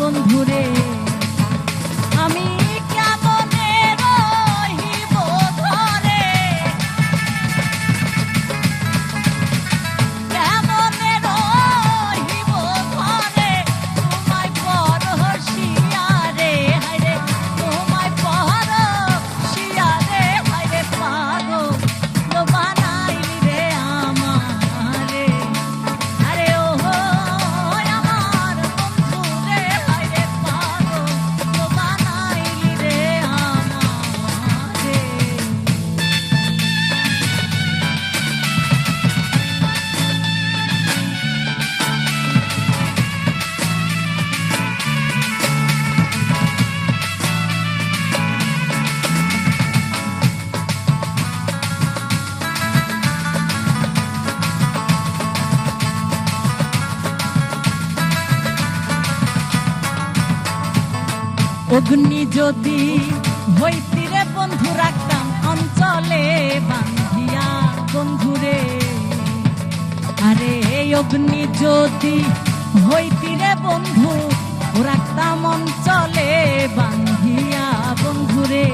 বন্ধুরে আমি কেমনে রহিব ঘরে কেমনে রহিব ঘরে তোমায় পরশিয়া রে হায়রে তোমায় পরশিয়া রে হায়রে পাগল বানাইলি রে আমারে আরে ও আমার বন্ধু রে হায়রে পাগল বানাইলি রে আমারে অগ্নি যদি হইতি রে বন্ধু রাখতাম অঞ্চলে বান্ধিয়া বন্ধুরে আরে অগ্নি যদি হইতি রে বন্ধু রাখতাম অঞ্চলে বান্ধিয়া বন্ধুরে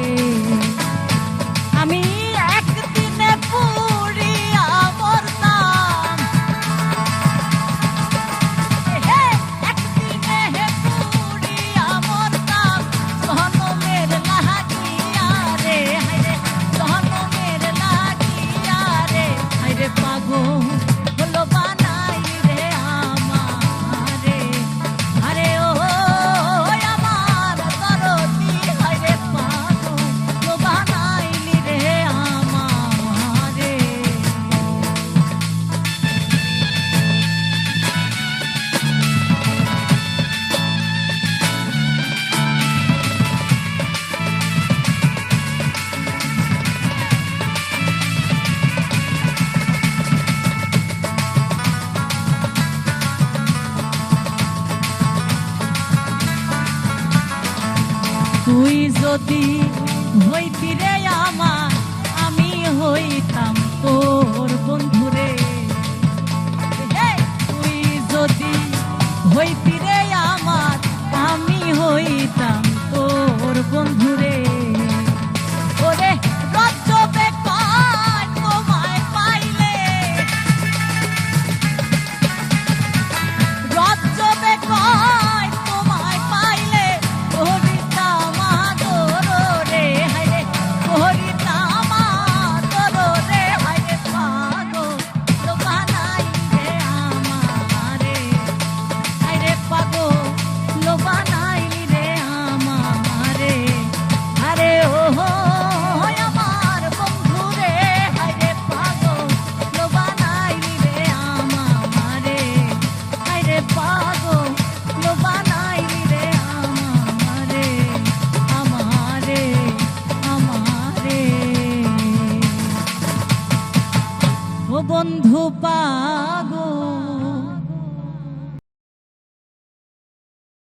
আমি একদিনে পুরিয়া মরতাম একদিনে পুরিয়া মরতাম জনমের লাগিয়া রে হায়রে জনমের লাগিয়া রে হায়রে পাগল হলো বানাইলি রে আমারে আরে ও আমার দরদি হায়রে পাগল হলো বানাইলি রে আমারে তুই যদি হইতি রে আমার আমি হইতাম তোর বন্ধুরে তুই যদি হইতি রে আমার আমি হইতাম তোর বন্ধুরে ওরে রজবে কয় তোমায় পাইলে রজবে কয় তোমায় পাইলে হরিতাম আদর রে হায়রে হরিতাম আদর রে হায়রে পাগল বানাইলি রে আমারে হায়রে পাগল বানাইলি রে আমারে আরে ও আমার বন্ধু রে হায়রে পাগল বানাইলি রে আমারে হায়রে পাগল বানাইলি রে আমারে আমারে আমারে ও বন্ধু পা